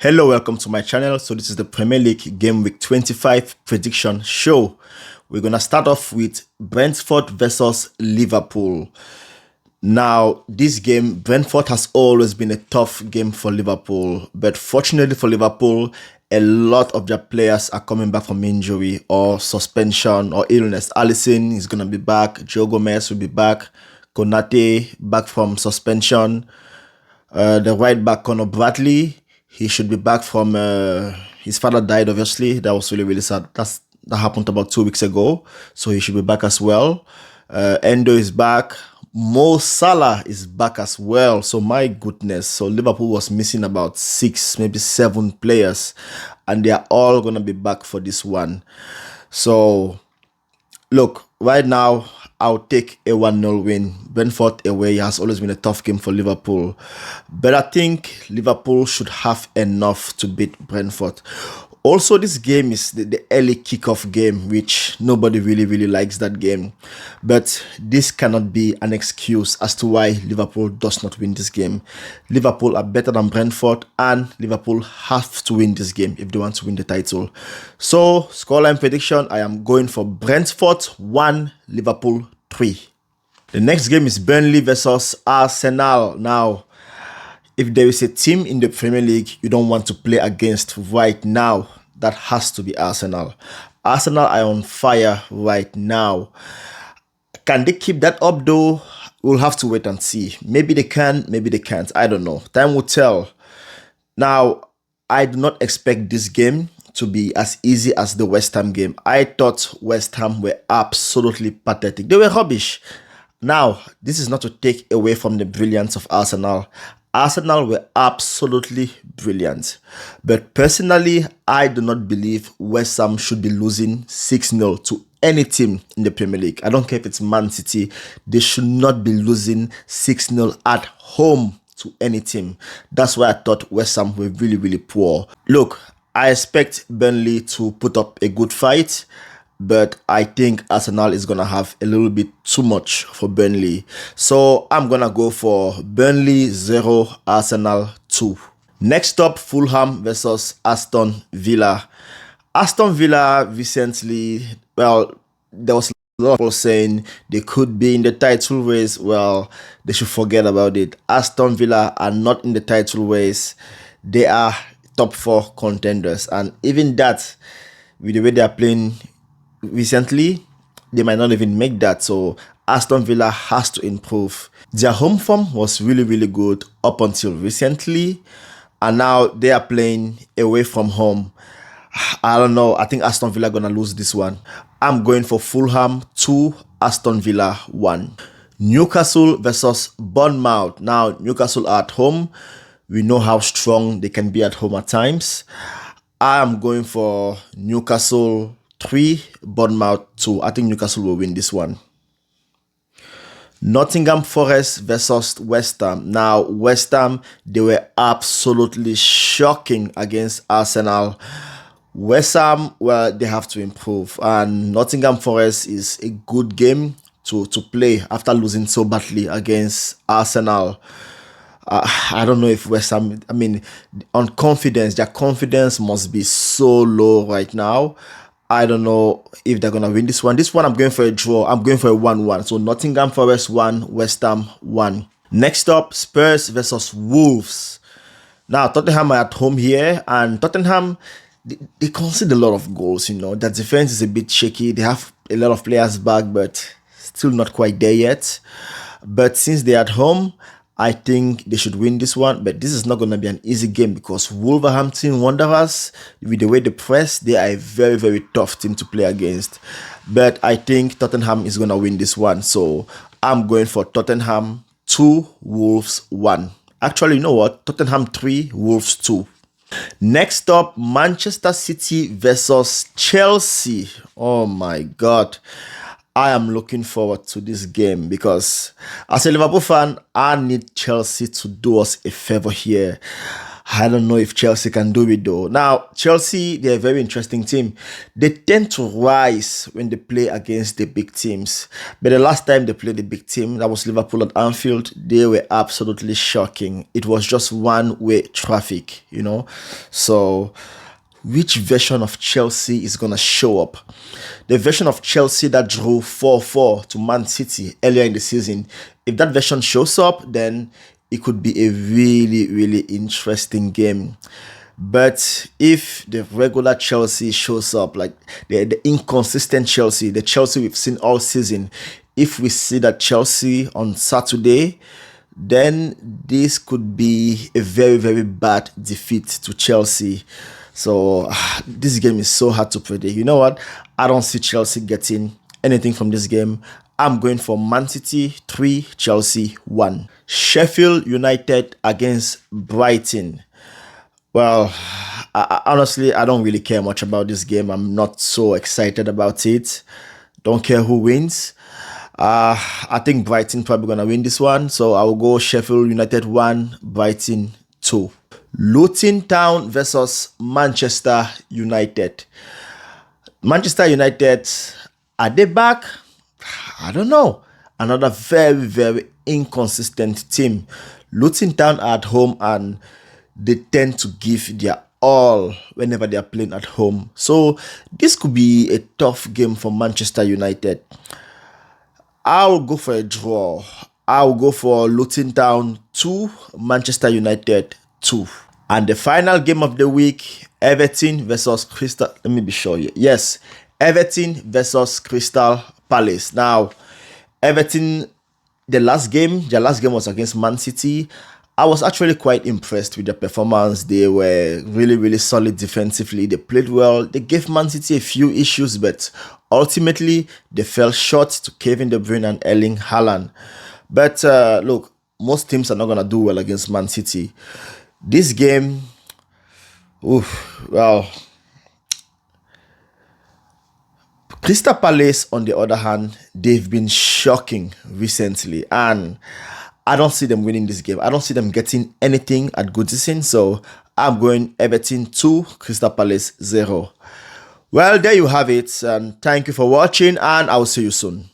Hello, welcome to my channel. So this is the Premier League Game Week 25 prediction show. We're going to start off with Brentford versus Liverpool. Now, this game, Brentford has always been a tough game for Liverpool, but fortunately for Liverpool, a lot of their players are coming back from injury or suspension or illness. Alisson is going to be back, Joe Gomez will be back, Konate back from suspension, the right back Conor Bradley, he should be back from his father died, obviously. That was really sad. That happened about 2 weeks ago, so he should be back as well. Endo is back. Mo Salah is back as well. So my goodness, so Liverpool was missing about 6, maybe 7 players, and they are all gonna be back for this one. So look, right now, I'll take a 1-0 win. Brentford away has always been a tough game for Liverpool. But I think Liverpool should have enough to beat Brentford. Also, this game is the early kickoff game, which nobody really likes that game. But this cannot be an excuse as to why Liverpool does not win this game. Liverpool are better than Brentford, and Liverpool have to win this game if they want to win the title. So, scoreline prediction, I am going for Brentford 1, Liverpool 3. The next game is Burnley versus Arsenal. Now, if there is a team in the Premier League you don't want to play against right now, that has to be Arsenal. Arsenal are on fire right now. Can they keep that up though? We'll have to wait and see. Maybe they can, maybe they can't. I don't know. Time will tell. Now, I do not expect this game to be as easy as the West Ham game. I thought West Ham were absolutely pathetic. They were rubbish. Now, this is not to take away from the brilliance of Arsenal. Arsenal were absolutely brilliant. But personally, I do not believe West Ham should be losing 6-0 to any team in the Premier League. I don't care if it's Man City. They should not be losing 6-0 at home to any team. That's why I thought West Ham were really poor. Look, I expect Burnley to put up a good fight, but I think Arsenal is going to have a little bit too much for Burnley. So I'm going to go for Burnley 0, Arsenal 2. Next up, Fulham versus Aston Villa. Aston Villa recently, well, there was a lot of people saying they could be in the title race. Well, they should forget about it. Aston Villa are not in the title race. They are top 4 contenders. And even that, with the way they are playing recently, they might not even make that. So Aston Villa has to improve. Their home form was really good up until recently, and now they are playing away from home. I don't know. I think Aston Villa gonna lose this one. I'm going for Fulham 2, Aston Villa 1. Newcastle versus Bournemouth. Now, Newcastle are at home. We know how strong they can be at home at times. I am going for Newcastle 3, Bournemouth 2. I think Newcastle will win this one. Nottingham Forest versus West Ham. Now, West Ham, they were absolutely shocking against Arsenal. West Ham, well, they have to improve. And Nottingham Forest is a good game to play after losing so badly against Arsenal. I don't know if West Ham, I mean, on confidence, their confidence must be so low right now. I don't know if they're going to win this one. This one, I'm going for a draw. I'm going for a 1-1. So Nottingham Forest 1, West Ham 1. Next up, Spurs versus Wolves. Now, Tottenham are at home here. And Tottenham, they concede a lot of goals, you know. Their defense is a bit shaky. They have a lot of players back, but still not quite there yet. But since they're at home, I think they should win this one, but this is not going to be an easy game because Wolverhampton Wanderers, with the way they press, they are a very tough team to play against. But I think Tottenham is going to win this one, so I'm going for Tottenham 2, Wolves 1. Actually, you know what? Tottenham 3, Wolves 2. Next up, Manchester City versus Chelsea. Oh my God. I am looking forward to this game because as a Liverpool fan, I need Chelsea to do us a favor here. I don't know if Chelsea can do it though. Now, Chelsea, they're a very interesting team. They tend to rise when they play against the big teams. But the last time they played the big team, that was Liverpool at Anfield, they were absolutely shocking. It was just one-way traffic, you know. So, which version of Chelsea is going to show up? The version of Chelsea that drew 4-4 to Man City earlier in the season, if that version shows up, then it could be a really, really interesting game. But if the regular Chelsea shows up, like the inconsistent Chelsea, the Chelsea we've seen all season, if we see that Chelsea on Saturday, then this could be a very, very bad defeat to Chelsea. So this game is so hard to predict. You know what? I don't see Chelsea getting anything from this game. I'm going for Man City 3, Chelsea 1. Sheffield United against Brighton. Well, honestly, I don't really care much about this game. I'm not so excited about it. Don't care who wins. I think Brighton probably going to win this one. So I will go Sheffield United 1, Brighton 2. Luton Town versus Manchester United. Manchester United, are they back? I don't know. Another very, very inconsistent team. Luton Town are at home and they tend to give their all whenever they are playing at home. So this could be a tough game for Manchester United. I'll go for a draw. I'll go for Luton Town 2, Manchester United 2. And the final game of the week, Everton versus Crystal. Let me be sure here. Yes, Everton versus Crystal Palace. Now, Everton, their last game was against Man City. I was actually quite impressed with their performance. They were really, really solid defensively. They played well. They gave Man City a few issues, but ultimately, they fell short to Kevin De Bruyne and Erling Haaland. But look, most teams are not going to do well against Man City. This game, well, Crystal Palace, on the other hand, they've been shocking recently, and I don't see them winning this game. I don't see them getting anything at Goodison, so I'm going Everton 2, Crystal Palace 0. Well, there you have it, and thank you for watching, and I'll see you soon.